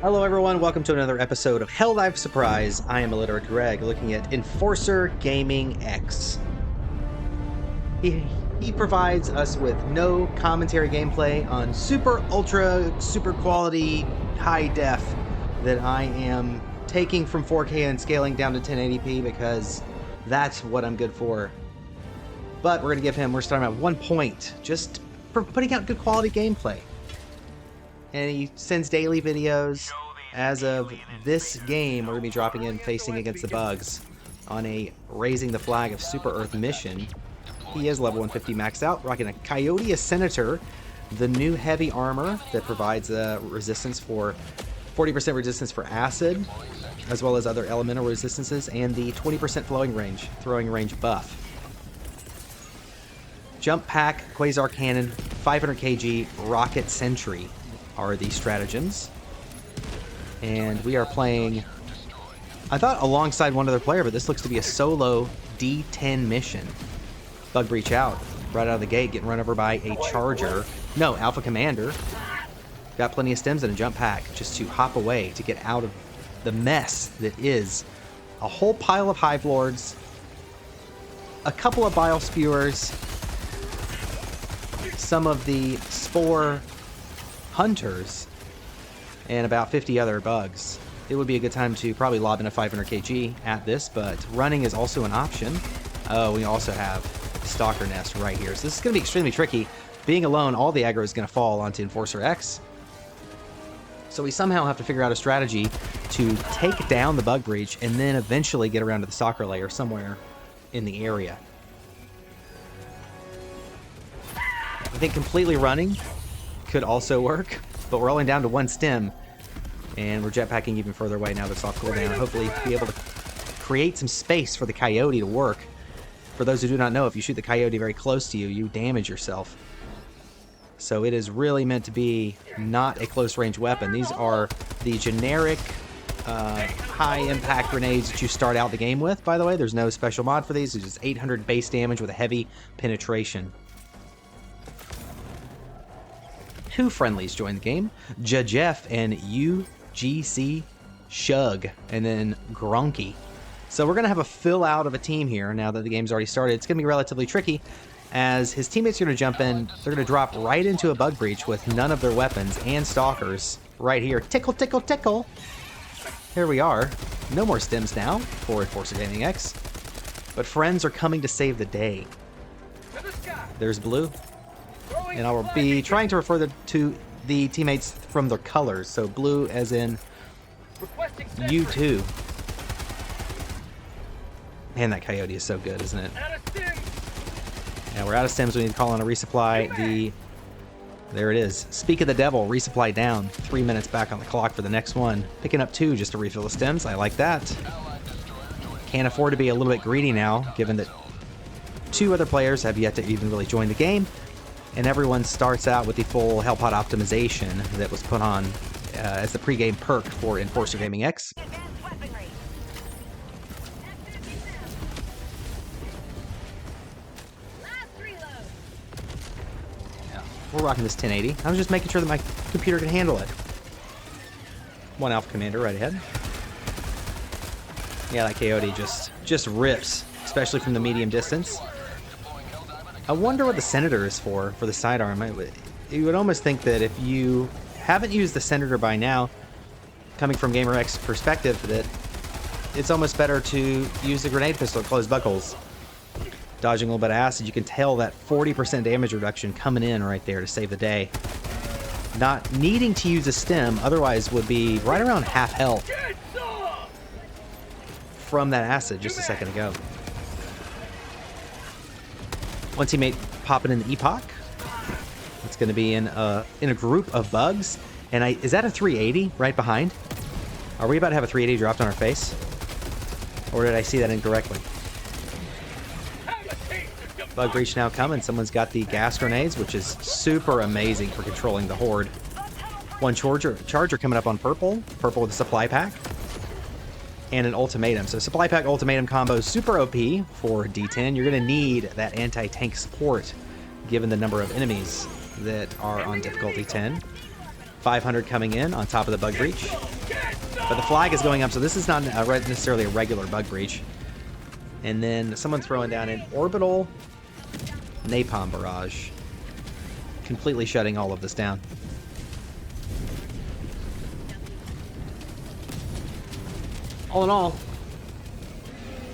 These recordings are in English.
Hello everyone, welcome to another episode of Helldive Surprise. I am Illiterate Greg, looking at Enforcer Gaming X. He provides us with no commentary gameplay on super quality high def that I am taking from 4K and scaling down to 1080p because that's what I'm good for. But we're starting at 1 point just for putting out good quality gameplay. And he sends daily videos. As of this game, we're going to be dropping in Facing Against the Bugs on a Raising the Flag of Super Earth mission. He is level 150 maxed out, rocking a Coyote Senator, the new heavy armor that provides resistance for 40% resistance for acid, as well as other elemental resistances, and the 20% throwing range buff. Jump Pack, Quasar Cannon, 500 kg, Rocket Sentry are the stratagems. And we are playing, I thought alongside one other player, but this looks to be a solo D10 mission. Bug Breach out, right out of the gate, getting run over by a Charger. No, Alpha Commander. Got plenty of stems and a Jump Pack just to hop away to get out of the mess that is a whole pile of Hive Lords, a couple of Bile Spewers, some of the Spore Hunters, and about 50 other bugs. It would be a good time to probably lob in a 500 kg at this, but running is also an option. Oh, we also have Stalker Nest right here. So this is going to be extremely tricky. Being alone, all the aggro is going to fall onto Enforcer X. So we somehow have to figure out a strategy to take down the Bug Breach and then eventually get around to the Stalker layer somewhere in the area. I think completely running could also work, but we're only down to 1 stem, and we're jetpacking even further away now that's off cooldown. Hopefully be able to create some space for the Coyote to work. For those who do not know, if you shoot the Coyote very close to you, you damage yourself. So it is really meant to be not a close range weapon. These are the generic high impact grenades that you start out the game with, by the way. There's no special mod for these. It's just 800 base damage with a heavy penetration. 2 friendlies join the game, Jeff and UGC Shug, and then Gronky. So we're going to have a fill out of a team here now that the game's already started. It's going to be relatively tricky as his teammates are going to jump in. They're going to drop right into a Bug Breach with none of their weapons and Stalkers right here. Tickle, tickle, tickle. Here we are. No more stems now for Enforcer Gaming X. But friends are coming to save the day. There's Blue. And I will be trying to refer to the teammates from their colors. So blue as in U2. Man, that Coyote is so good, isn't it? Yeah, we're out of stems. We need to call on a resupply. There it is. Speak of the devil. Resupply down. 3 minutes back on the clock for the next one. Picking up 2 just to refill the stems. I like that. Can't afford to be a little bit greedy now, given that 2 other players have yet to even really join the game. And everyone starts out with the full Hellpot optimization that was put on as the pregame perk for Enforcer Gaming X. Yeah, we're rocking this 1080. I was just making sure that my computer can handle it. 1 Alpha Commander right ahead. Yeah, that Coyote just rips, especially from the medium distance. I wonder what the Senator is for the sidearm. You would almost think that if you haven't used the Senator by now, coming from GamerX perspective, that it's almost better to use the grenade pistol to close bug holes. Dodging a little bit of acid, you can tell that 40% damage reduction coming in right there to save the day. Not needing to use a stem, otherwise would be right around half health from that acid just a second ago. One teammate popping in the Epoch. It's going to be in a group of bugs. And is that a 380 right behind? Are we about to have a 380 dropped on our face? Or did I see that incorrectly? Bug Breach now coming. Someone's got the gas grenades, which is super amazing for controlling the horde. 1 Charger coming up on purple. Purple with a supply pack. And an ultimatum. So supply pack ultimatum combo super OP for D10. You're going to need that anti-tank support given the number of enemies that are on difficulty 10. 500 coming in on top of the bug breach. But the flag is going up, so this is not necessarily a regular bug breach. And then someone throwing down an orbital napalm barrage, completely shutting all of this down. All in all,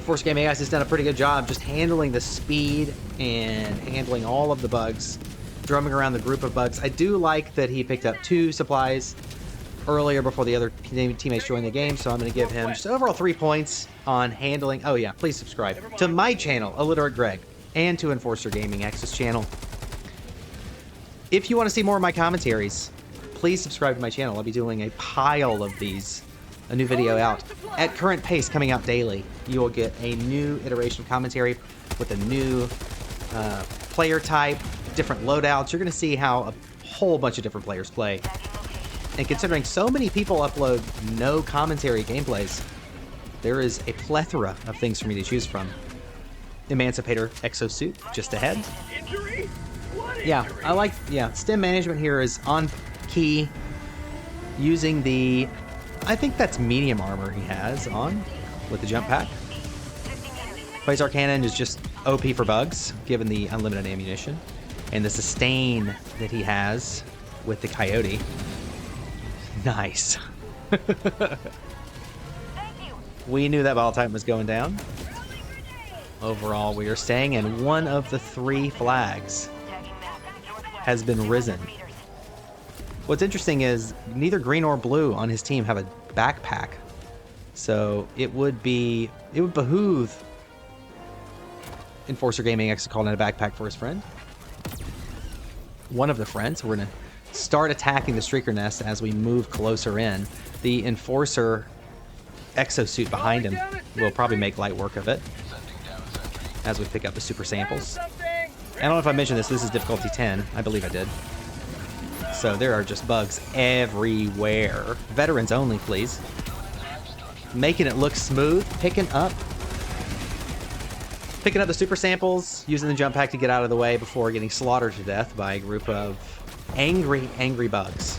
Force Gaming X has done a pretty good job just handling the speed and handling all of the bugs, drumming around the group of bugs. I do like that he picked up 2 supplies earlier before the other teammates joined the game, so I'm going to give him just overall 3 points on handling. Oh yeah, please subscribe to my channel, Illiterate Greg, and to Enforcer Gaming X's channel. If you want to see more of my commentaries, please subscribe to my channel. I'll be doing a pile of these. A new video out. At current pace, coming out daily, you will get a new iteration of commentary with a new player type, different loadouts. You're going to see how a whole bunch of different players play. And considering so many people upload no commentary gameplays, there is a plethora of things for me to choose from. Emancipator Exosuit, just ahead. Yeah, I like, stim management here is on key, using the, I think that's medium armor he has on with the jump pack. Quasar Cannon is just OP for bugs, given the unlimited ammunition. And the sustain that he has with the Coyote. Nice. We knew that Ball Titan was going down. Overall, we are staying, and one of the 3 flags has been risen. What's interesting is neither green or blue on his team have a backpack. So it would behoove Enforcer Gaming X to call in a backpack for his friend. One of the friends. We're going to start attacking the Streaker Nest as we move closer in. The Enforcer Exosuit behind him will probably make light work of it as we pick up the super samples. I don't know if I mentioned this. This is difficulty 10. I believe I did. So there are just bugs everywhere. Veterans only, please. Making it look smooth. Picking up the super samples, using the jump pack to get out of the way before getting slaughtered to death by a group of angry bugs.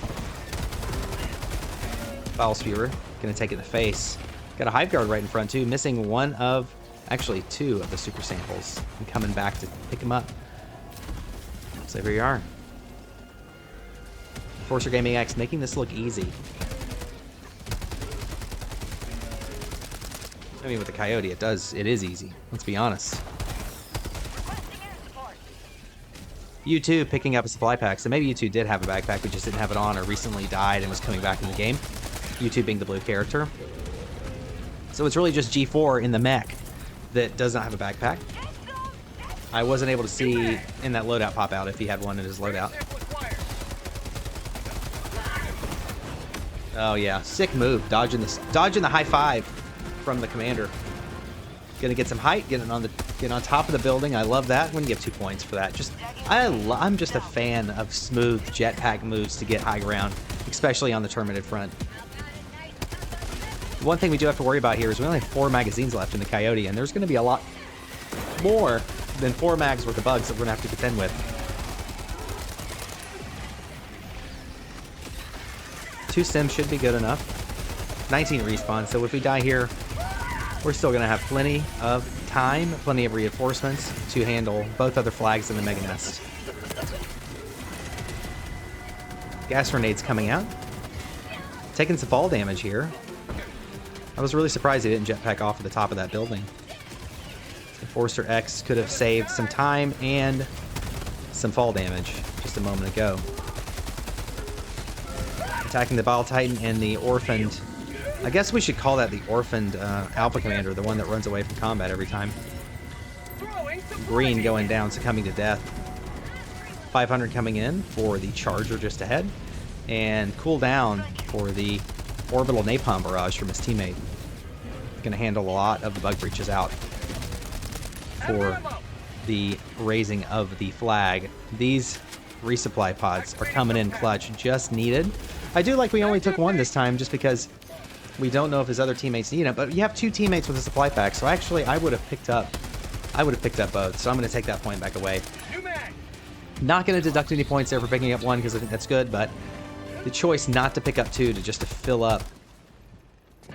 Foul Spewer, gonna take it in the face. Got a Hive Guard right in front too, missing one of, actually 2 of the super samples, and coming back to pick him up. So here you are. Enforcer Gaming X making this look easy. I mean, with the Coyote, it is easy. Let's be honest. U2 picking up a supply pack. So maybe U2 did have a backpack, but just didn't have it on, or recently died and was coming back in the game. U2 being the blue character. So it's really just G4 in the mech that does not have a backpack. I wasn't able to see in that loadout pop out if he had one in his loadout. Oh yeah, sick move, dodging the high 5 from the commander. Gonna get some height, get on top of the building. I love that. I'm gonna give 2 points for that. I'm just a fan of smooth jetpack moves to get high ground, especially on the terminated front. The one thing we do have to worry about here is we only have 4 magazines left in the Coyote, and there's gonna be a lot more than 4 mags worth of bugs that we're gonna have to contend with. 2 sims should be good enough. 19 respawn, so if we die here, we're still gonna have plenty of time, plenty of reinforcements to handle both other flags in the Mega Nest. Gas grenades coming out. Taking some fall damage here. I was really surprised he didn't jetpack off at the top of that building. Enforcer X could have saved some time and some fall damage just a moment ago. Attacking the Bile Titan and the orphaned... I guess we should call that the orphaned Alpha Commander, the one that runs away from combat every time. Green going down, succumbing to death. 500 coming in for the Charger just ahead. And cooldown for the Orbital Napalm Barrage from his teammate. Going to handle a lot of the bug breaches out for the raising of the flag. These resupply pods are coming in clutch, just needed. I do like we only took 1 this time just because we don't know if his other teammates need it, but you have 2 teammates with a supply pack, so actually I would have picked up both, so I'm going to take that point back away. Not going to deduct any points there for picking up 1 because I think that's good, but the choice not to pick up 2 to just to fill up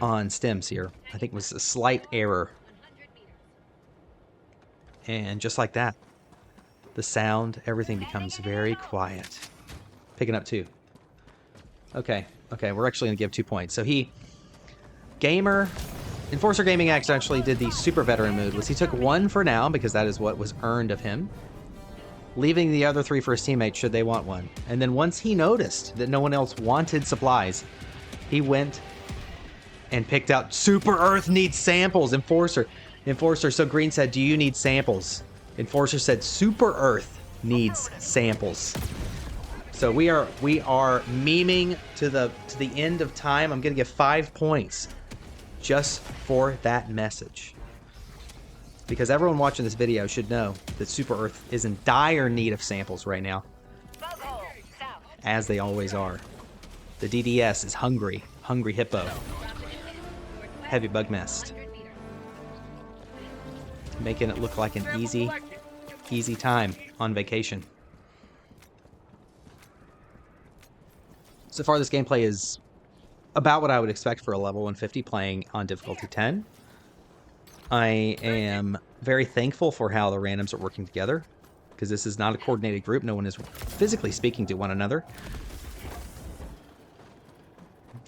on stems here, I think was a slight error. And just like that, the sound, everything becomes very quiet. Picking up 2. Okay, we're actually going to give 2 points. So Enforcer Gaming X actually did the super veteran mood, was he took 1 for now, because that is what was earned of him, leaving the other 3 for his teammates should they want one. And then once he noticed that no one else wanted supplies, he went and picked out Super Earth needs samples. Enforcer. So Green said, do you need samples? Enforcer said, Super Earth needs samples. So we are memeing to the end of time. I'm gonna give 5 points just for that message, because everyone watching this video should know that Super Earth is in dire need of samples right now, as they always are. The DDS is hungry hippo. Heavy bug mist, making it look like an easy time on vacation. So far, this gameplay is about what I would expect for a level 150 playing on difficulty 10. I am very thankful for how the randoms are working together, because this is not a coordinated group. No one is physically speaking to one another.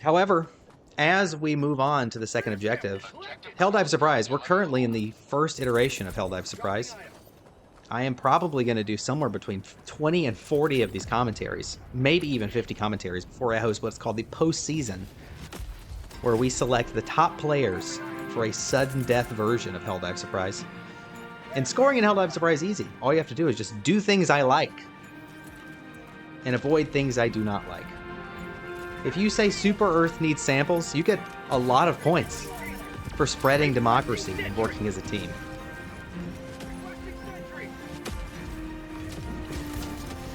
However, as we move on to the second objective, Helldive Surprise, we're currently in the first iteration of Helldive Surprise. I am probably going to do somewhere between 20 and 40 of these commentaries, maybe even 50 commentaries, before I host what's called the postseason, where we select the top players for a sudden death version of Helldive Surprise. And scoring in Helldive Surprise is easy. All you have to do is just do things I like and avoid things I do not like. If you say Super Earth needs samples, you get a lot of points for spreading democracy and working as a team.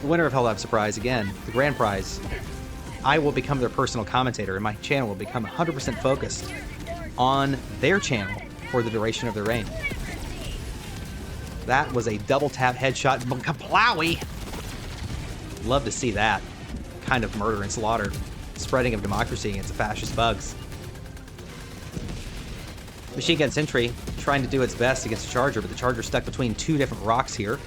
The winner of Helldive Surprise, again, the grand prize, I will become their personal commentator, and my channel will become 100% focused on their channel for the duration of their reign. That was a double tap headshot. Kaplowy! Love to see that kind of murder and slaughter. Spreading of democracy against the fascist bugs. Machine Gun Sentry trying to do its best against the Charger, but the Charger's stuck between 2 different rocks here.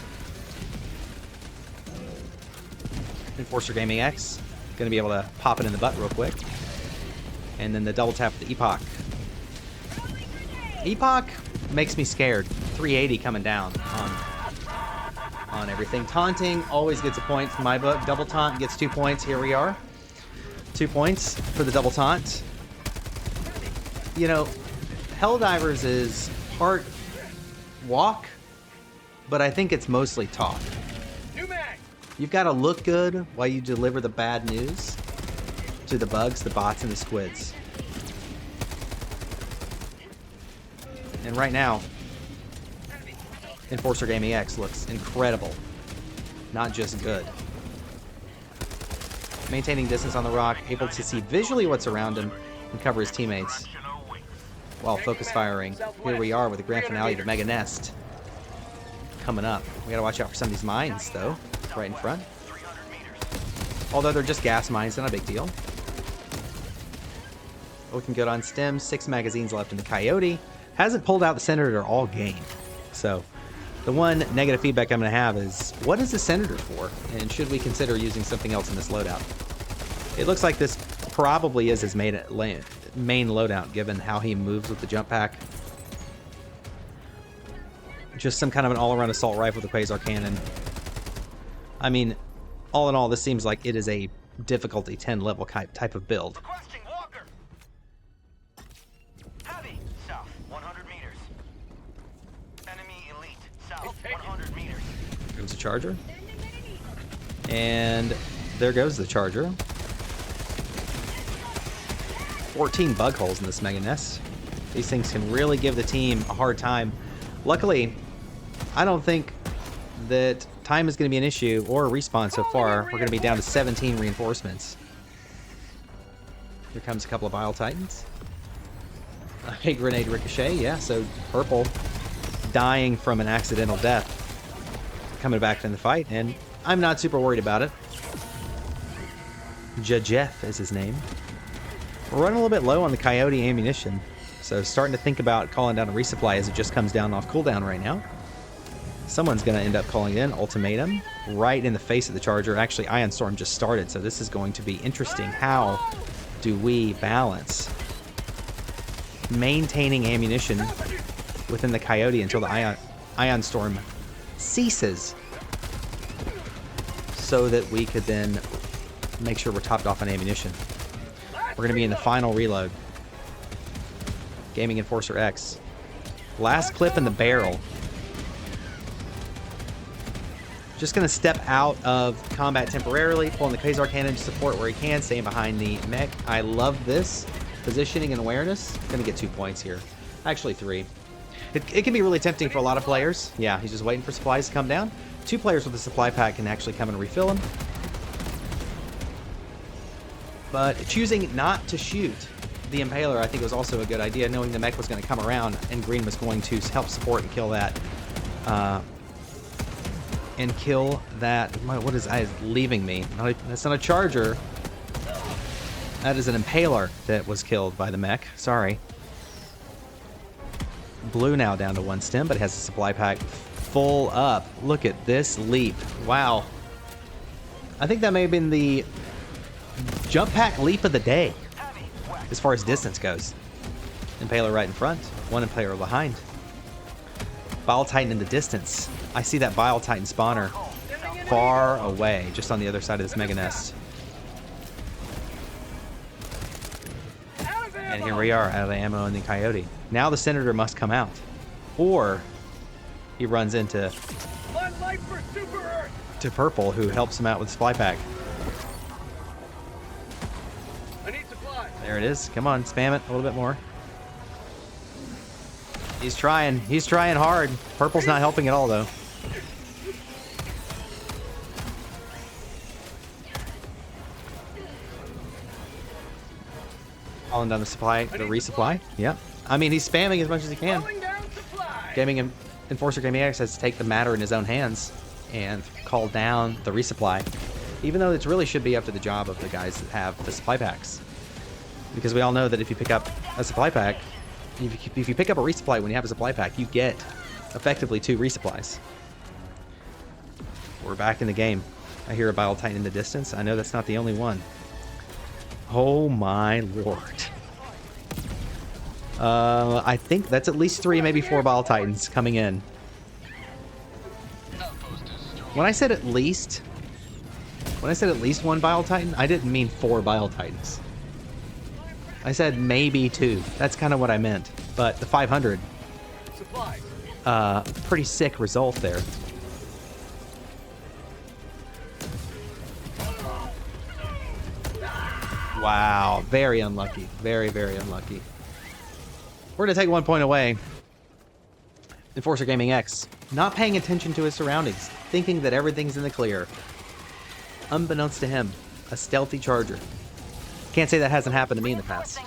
Enforcer Gaming X going to be able to pop it in the butt real quick. And then the double tap with the Epoch. Epoch makes me scared. 380 coming down on everything. Taunting always gets a point in my book. Double taunt gets 2 points. Here we are. 2 points for the double taunt. You know, Helldivers is part walk, but I think it's mostly talk. You've got to look good while you deliver the bad news to the bugs, the bots, and the squids. And right now, Enforcer Gaming X looks incredible. Not just good. Maintaining distance on the rock, able to see visually what's around him and cover his teammates while focus firing. Here we are with the grand finale of the Mega Nest coming up. We gotta watch out for some of these mines, though, right in front. Although they're just gas mines, not a big deal. Looking good on stems. 6 magazines left in the Coyote. Hasn't pulled out the Senator all game. So the one negative feedback I'm going to have is, what is the Senator for? And should we consider using something else in this loadout? It looks like this probably is his main loadout, given how he moves with the jump pack. Just some kind of an all-around assault rifle with a Quasar cannon. I mean, all in all, this seems like it is a difficulty 10 level type of build. Heavy, south, 100 meters. Enemy elite, south, 100 meters. There goes the Charger. And there goes the Charger. 14 bug holes in this Mega Nest. These things can really give the team a hard time. Luckily, I don't think that time is going to be an issue or a respawn so far. We're going to be down to 17 reinforcements. Here comes a couple of Bile Titans. A grenade ricochet, yeah, so Purple dying from an accidental death coming back in the fight, and I'm not super worried about it. Jeff is his name. We're running a little bit low on the Coyote ammunition, so starting to think about calling down a resupply as it just comes down off cooldown right now. Someone's going to end up calling in Ultimatum right in the face of the Charger. Actually, Ion Storm just started, so this is going to be interesting. How do we balance maintaining ammunition within the Coyote until the Ion Storm ceases, so that we could then make sure we're topped off on ammunition? We're going to be in the final reload. Gaming Enforcer X. Last clip in the barrel. Just going to step out of combat temporarily, pulling the Quasar Cannon to support where he can, staying behind the mech. I love this. Positioning and awareness. Going to get 2 points here. Actually 3. It can be really tempting for a lot of players. Yeah, he's just waiting for supplies to come down. 2 players with a supply pack can actually come and refill him. But choosing not to shoot the Impaler, I think, was also a good idea, knowing the mech was going to come around and Green was going to help support and kill that. What is that? Is leaving me? That's not a Charger. That is an Impaler that was killed by the mech. Sorry. Blue now down to 1 stem, but it has a supply pack full up. Look at this leap. Wow. I think that may have been the jump pack leap of the day as far as distance goes. Impaler right in front, 1 Impaler behind. Bile Titan in the distance. I see that Bile Titan spawner far away, just on the other side of this mega nest. And here we are, out of ammo in the Coyote. Now the Senator must come out, or he runs into Purple, who helps him out with supply pack. I need supplies. There it is. Come on, spam it a little bit more. He's trying hard. Purple's not helping at all, though. Calling down the supply, the resupply. Yep. I mean, he's spamming as much as he can. Gaming Enforcer Gaming X has to take the matter in his own hands and call down the resupply, even though it really should be up to the job of the guys that have the supply packs. Because we all know that if you pick up a supply pack, if you pick up a resupply when you have a supply pack, you get effectively 2 resupplies. We're back in the game. I hear a Bile Titan in the distance. I know that's not the only one. Oh my lord. I think that's at least 3, maybe 4 Bile Titans coming in. When I said at least 1 Bile Titan, I didn't mean 4 Bile Titans. I said maybe 2. That's kind of what I meant. But the 500, pretty sick result there. Wow, very unlucky. Very, very unlucky. We're going to take 1 point away. Enforcer Gaming X, not paying attention to his surroundings, thinking that everything's in the clear. Unbeknownst to him, a stealthy Charger. Can't say that hasn't happened to me in the past.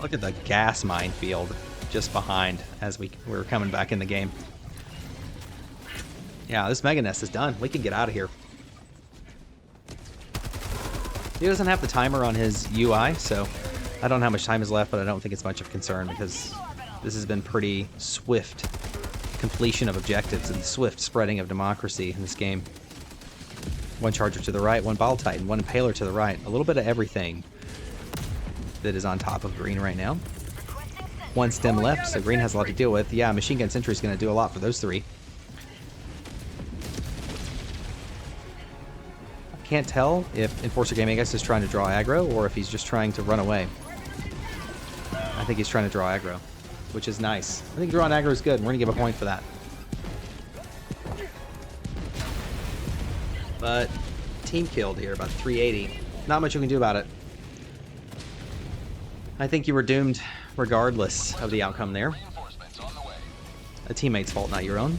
Look at the gas minefield just behind as we're coming back in the game. Yeah, this Mega Nest is done. We can get out of here. He doesn't have the timer on his UI, so I don't know how much time is left, but I don't think it's much of concern because this has been pretty swift completion of objectives and swift spreading of democracy in this game. 1 Charger to the right, 1 Bile Titan, 1 Impaler to the right. A little bit of everything that is on top of Green right now. 1 stem left, so Green has a lot to deal with. Yeah, Machine Gun Sentry is going to do a lot for those 3. I can't tell if Enforcer Gaming X is trying to draw aggro or if he's just trying to run away. I think he's trying to draw aggro, which is nice. I think drawing aggro is good, and we're going to give a point for that. But team killed here, about 380. Not much you can do about it. I think you were doomed regardless of the outcome there. A teammate's fault, not your own.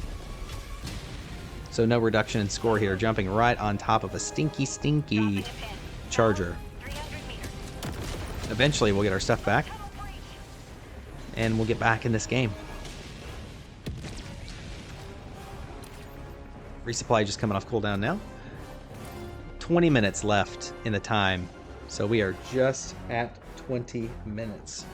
So no reduction in score here, jumping right on top of a stinky, stinky Charger. Eventually we'll get our stuff back. and we'll get back in this game. Resupply just coming off cooldown now. 20 minutes left in the time, so we are just at 20 minutes.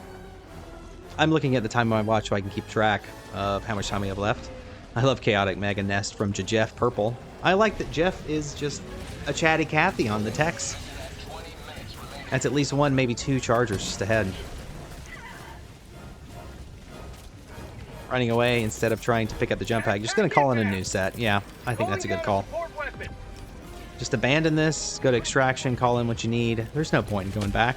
I'm looking at the time on my watch so I can keep track of how much time we have left. I love Chaotic Mega Nest from Jeff Purple. I like that Jeff is just a chatty Cathy on the text. That's at least one, maybe two chargers just ahead. Running away instead of trying to pick up the jump pack. Just going to call in a new set. Yeah, I think that's a good call. Just abandon this, go to extraction, call in what you need. There's no point in going back.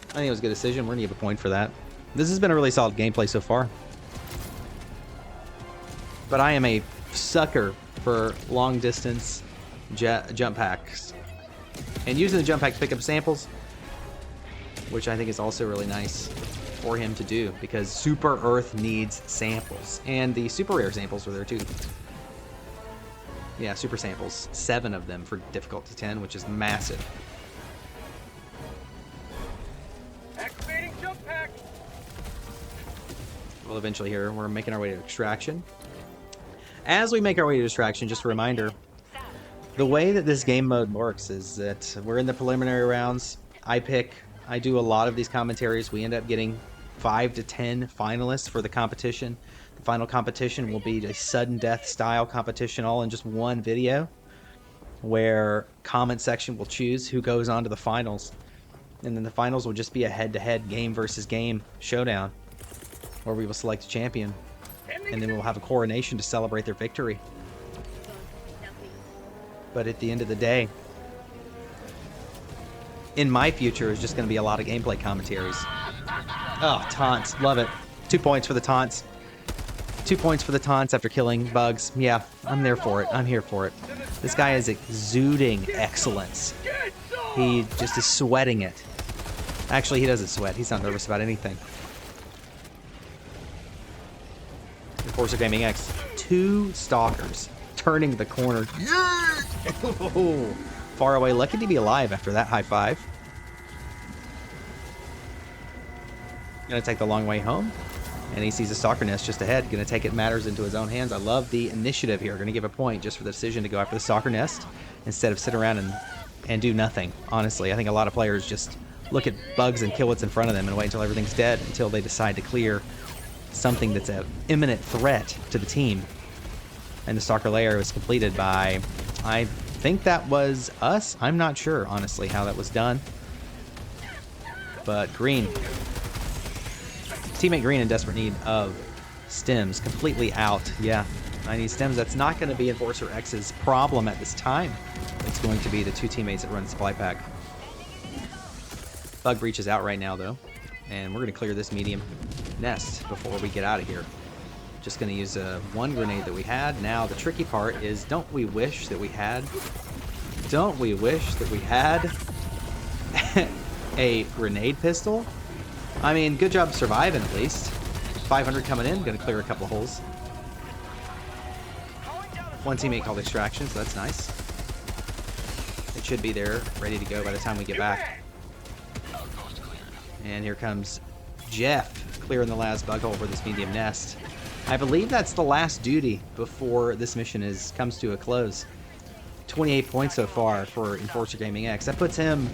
I think it was a good decision. We're going to give a point for that. This has been a really solid gameplay so far. But I am a sucker for long distance jump packs. And using the jump pack to pick up samples, which I think is also really nice for him to do, because Super Earth needs samples. And the super rare samples were there too. Yeah, super samples. 7 of them for difficulty 10, which is massive. Activating jump pack. Well, eventually here, we're making our way to extraction. As we make our way to extraction, just a reminder, the way that this game mode works is that we're in the preliminary rounds. I do a lot of these commentaries. We end up getting 5 to 10 finalists for the competition. The final competition will be a sudden death style competition, all in just one video, where comment section will choose who goes on to the finals. And then the finals will just be a head-to-head game versus game showdown, where we will select a champion. And then we'll have a coronation to celebrate their victory. But at the end of the day, in my future is just going to be a lot of gameplay commentaries. Oh, taunts. Love it. 2 points for the taunts. 2 points for the taunts after killing bugs. Yeah, I'm there for it. I'm here for it. This guy is exuding excellence. He just is sweating it. Actually, he doesn't sweat. He's not nervous about anything. Enforcer Gaming X. 2 stalkers. Turning the corner. Oh, far away. Lucky to be alive after that high five. Gonna take the long way home. And he sees a stalker nest just ahead. Gonna take it matters into his own hands. I love the initiative here. Gonna give a point just for the decision to go after the stalker nest instead of sit around and do nothing. Honestly, I think a lot of players just look at bugs and kill what's in front of them and wait until everything's dead until they decide to clear something that's an imminent threat to the team. And the stalker layer was completed by, I think that was us. I'm not sure, honestly, how that was done. But Green, teammate Green in desperate need of stems, completely out. Yeah, I need stems. That's not going to be Enforcer X's problem at this time. It's going to be the 2 teammates that run the supply pack. Bug Breach is out right now, though. And we're going to clear this medium nest before we get out of here. Just going to use one grenade that we had. Now, the tricky part is, don't we wish that we had a grenade pistol? I mean, good job surviving at least. 500 coming in, going to clear a couple of holes. One teammate called extraction, so that's nice. It should be there, ready to go by the time we get back. And here comes Jeff, clearing the last bug hole for this medium nest. I believe that's the last duty before this mission comes to a close. 28 points so far for Enforcer Gaming X. That puts him,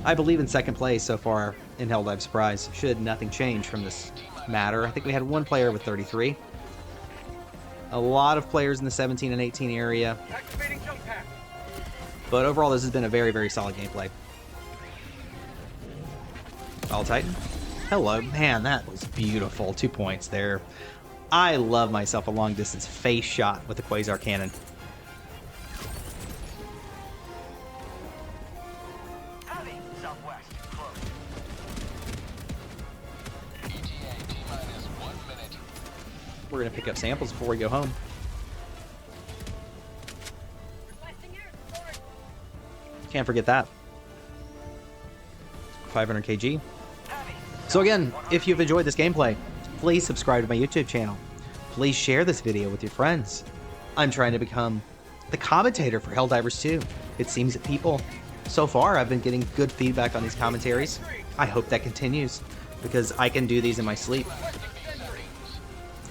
I believe, in 2nd place so far in Helldive Surprise, should nothing change from this matter. I think we had 1 player with 33. A lot of players in the 17 and 18 area. But overall, this has been a very, very solid gameplay. All Titan. Hello. Man, that was beautiful. 2 points there. I love myself a long-distance face shot with the Quasar Cannon. Heavy, southwest, close. ETA T-minus 1 minute. We're going to pick up samples before we go home. Can't forget that. 500 kg. So again, if you've enjoyed this gameplay, please subscribe to my YouTube channel. Please share this video with your friends. I'm trying to become the commentator for Helldivers 2. it seems that people, so far, I've been getting good feedback on these commentaries. I hope that continues, because I can do these in my sleep.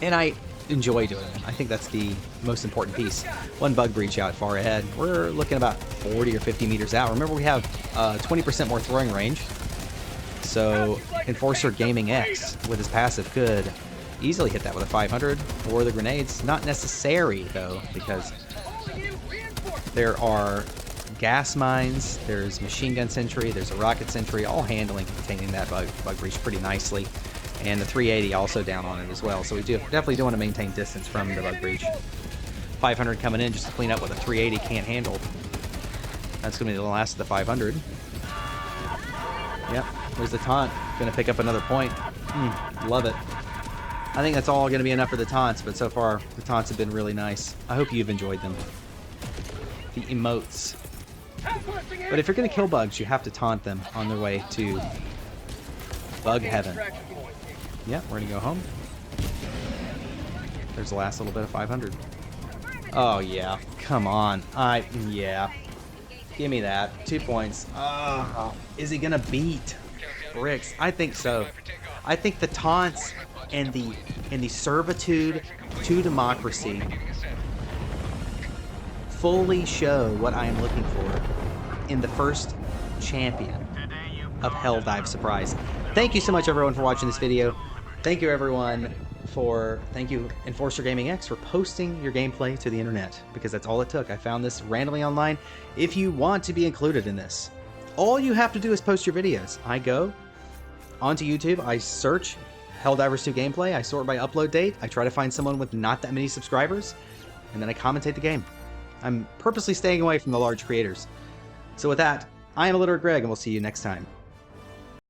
And I enjoy doing them. I think that's the most important piece. One bug breach out far ahead. We're looking about 40 or 50 meters out. Remember, we have 20% more throwing range. So Enforcer Gaming X with his passive could easily hit that with a 500 or the grenades. Not necessary though, because there are gas mines, there's machine gun sentry, there's a rocket sentry, all handling containing that bug breach pretty nicely. And the 380 also down on it as well. So we definitely do want to maintain distance from the bug breach. 500 coming in just to clean up what the 380 can't handle. That's going to be the last of the 500. Yep, there's the taunt. Going to pick up another point. Love it. I think that's all going to be enough for the taunts, but so far the taunts have been really nice. I hope you've enjoyed them. The emotes. But if you're going to kill bugs, you have to taunt them on their way to bug heaven. Yep, we're going to go home. There's the last little bit of 500. Oh, yeah. Come on. Yeah. Give me that. 2 points. Is he going to beat Bricks? I think so. I think the taunts and the servitude to democracy fully show what I am looking for in the first champion of Helldive Surprise. Thank you so much, everyone, for watching this video. Thank you, everyone, thank you, Enforcer Gaming X, for posting your gameplay to the internet, because that's all it took. I found this randomly online. If you want to be included in this, all you have to do is post your videos. I go onto YouTube, I search Helldivers 2 gameplay, I sort by upload date, I try to find someone with not that many subscribers, and then I commentate the game. I'm purposely staying away from the large creators. So with that, I am Illiterate Greg, and we'll see you next time.